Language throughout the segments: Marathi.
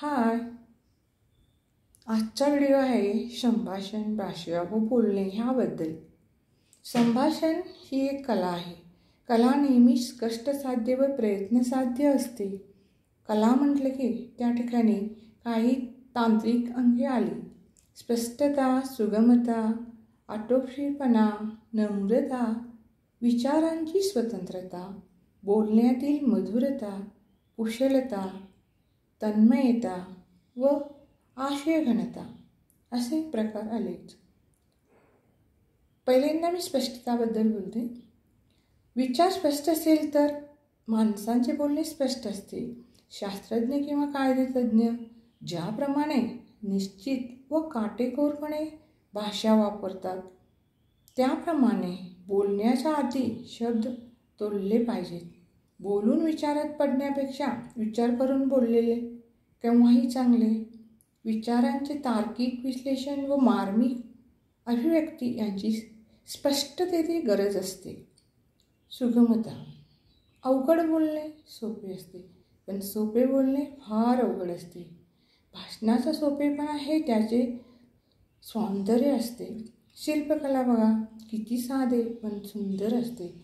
हाय, आजचा व्हिडिओ आहे संभाषण, भाषा व बोलणे ह्याबद्दल. संभाषण ही एक कला आहे. कला नेहमीच कष्टसाध्य व प्रयत्नसाध्य असते. कला म्हटलं की त्या ठिकाणी काही तांत्रिक अंगे आली. स्पष्टता, सुगमता, आटोपशीरपणा, नम्रता, विचारांची स्वतंत्रता, बोलण्यातील मधुरता, कुशलता, तन्मयता व आशयघनता असे प्रकार आलेच. पहिल्यांदा मी स्पष्टताबद्दल बोलते. विचार स्पष्ट असेल तर माणसांचे बोलणे स्पष्ट असते. शास्त्रज्ञ किंवा कायदेतज्ञ ज्याप्रमाणे निश्चित व काटेकोरपणे भाषा वापरतात त्याप्रमाणे बोलण्याच्या आधी शब्द तोलले पाहिजेत. बोलून विचारात पडण्यापेक्षा विचार करून बोललेले केव्हाही चांगले. विचारांचे तार्किक विश्लेषण व मार्मिक अभिव्यक्ती यांची स्पष्टतेची गरज असते. सुगमता, अवघड बोलणे सोपे असते पण सोपे बोलणे फार अवघड असते. भाषणाचा सोपेपणा हे त्याचे सौंदर्य असते. शिल्पकला बघा, किती साधे पण सुंदर असते.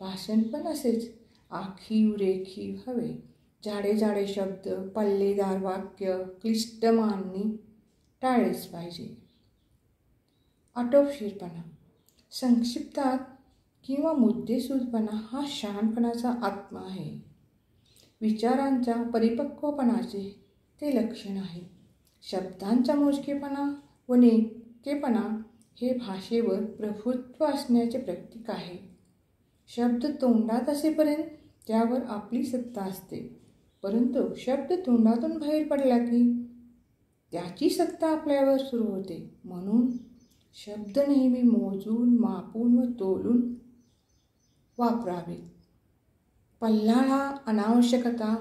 भाषण पण असेच आखीव रेखीव हवे. जाडे जाडे शब्द, पल्लेदार वाक्य, क्लिष्ट मांडणी टाळलेच पाहिजे. आटोपशीरपणा, संक्षिप्तात किंवा मुद्देसूदपणा हा शहाणपणाचा आत्मा आहे. विचारांच्या परिपक्वपणाचे ते लक्षण आहे. शब्दांचा मोजकेपणा व नेमकेपणा हे भाषेवर प्रभुत्व असण्याचे प्रतीक आहे. शब्द तोंडात असेपर्यंत त्यावर आपली सत्ता असते, परंतु शब्द तोंडातून बाहेर पडला की त्याची सत्ता आपल्यावर सुरू होते. म्हणून शब्द नेहमी मोजून, मापून व तोलून वापरावे. पल्हाळा, अनावश्यकता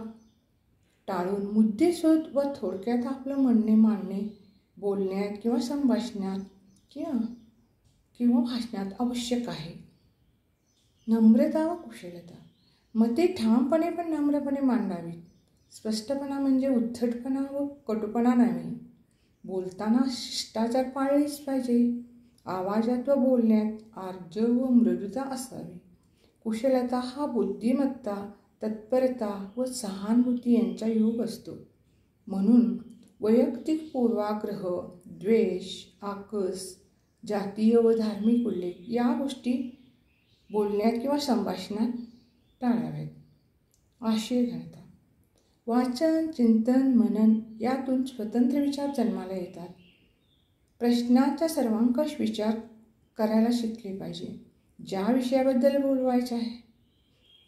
टाळून मुद्देसूद व थोडक्यात आपलं म्हणणे मांडणे बोलण्यात किंवा संभाषणात किंवा भाषणात आवश्यक आहे. नम्रता व कुशलता, मते ठामपणे पण नम्रपणे मांडावीत. स्पष्टपणा म्हणजे उद्धटपणा व कटुपणा नव्हे. बोलताना शिष्टाचार पाळलेच पाहिजे. आवाजात व बोलण्यात आर्जव व मृदुता असावी. कुशलता हा बुद्धिमत्ता, तत्परता व सहानुभूती यांचा योग असतो. म्हणून वैयक्तिक पूर्वाग्रह, द्वेष, आकस, जातीय व धार्मिक उल्लेख या गोष्टी बोलण्यात किंवा संभाषणात टाळाव्यात. आशयघनता, वाचन, चिंतन, मनन यातून स्वतंत्र विचार जन्माला येतात. प्रश्नाचा सर्वंकष विचार करायला शिकले पाहिजे. ज्या विषयाबद्दल बोलवायचे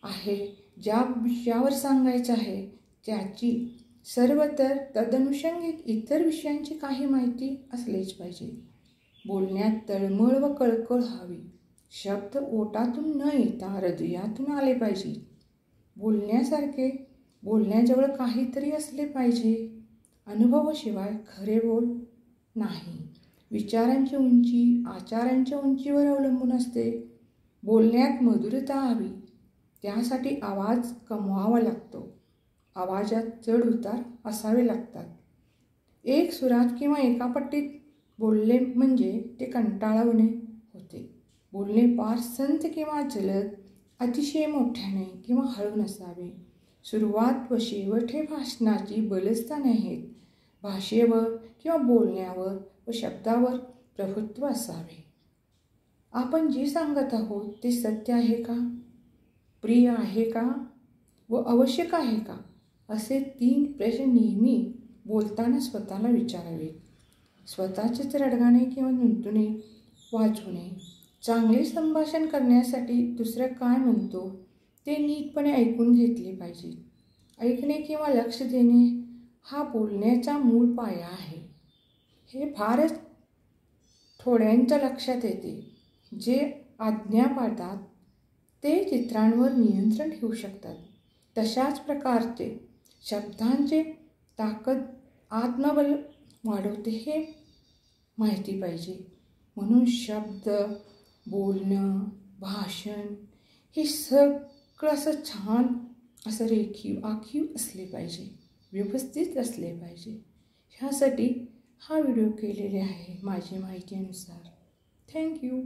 आहे, ज्या विषयावर सांगायचं आहे त्याची सर्वतर तदनुषंगिक इतर विषयांची काही माहिती असलेच पाहिजे. बोलण्यात तळमळ व कळकळ हवी. शब्द ओठातून न येता हृदयातून आले पाहिजे. बोलण्यासारखे बोलण्याजवळ काहीतरी असले पाहिजे. अनुभवाशिवाय खरे बोल नाही. विचारांची उंची आचारांच्या उंचीवर अवलंबून असते. बोलण्यात मधुरता हवी. त्यासाठी आवाज कमवावा लागतो. आवाजात चढ उतार असावे लागतात. एक सुरात किंवा एका पट्टीत बोलले म्हणजे ते कंटाळवाणे होते. बोलणे फार संथ किंवा जलद, अतिशय मोठ्याने किंवा हळू नसावे. सुरुवात व शेवट हे भाषणाची बलस्थाने आहेत. भाषेवर किंवा बोलण्यावर व शब्दावर प्रभुत्व असावे. आपण जे सांगत आहोत ते सत्य आहे का, प्रिय आहे का व आवश्यक आहे का, असे 3 प्रश्न नेहमी बोलताना स्वतःला विचारावे. स्वतःचेच रडगाणे किंवा नुनतुणे वाजवू नये. चांगले संभाषण करण्यासाठी दुसरा काय म्हणतो ते नीटपणे ऐकून घेतले पाहिजे. ऐकणे किंवा लक्ष देणे हा बोलण्याचा मूळ पाया आहे. हे फारच थोड्यांच्या लक्षात येते. जे आज्ञा पाळतात ते चित्रांवर नियंत्रण ठेवू शकतात. तशाच प्रकारचे शब्दांचे ताकद आत्मबल वाढवते हे माहिती पाहिजे. म्हणून शब्द, बोलणं, भाषण हे सगळं असं छान असं रेखीव आखीव असले पाहिजे. व्यवस्थित असले पाहिजे. ह्यासाठी हा व्हिडिओ केलेले आहे माझी माहितीनुसार. थँक्यू.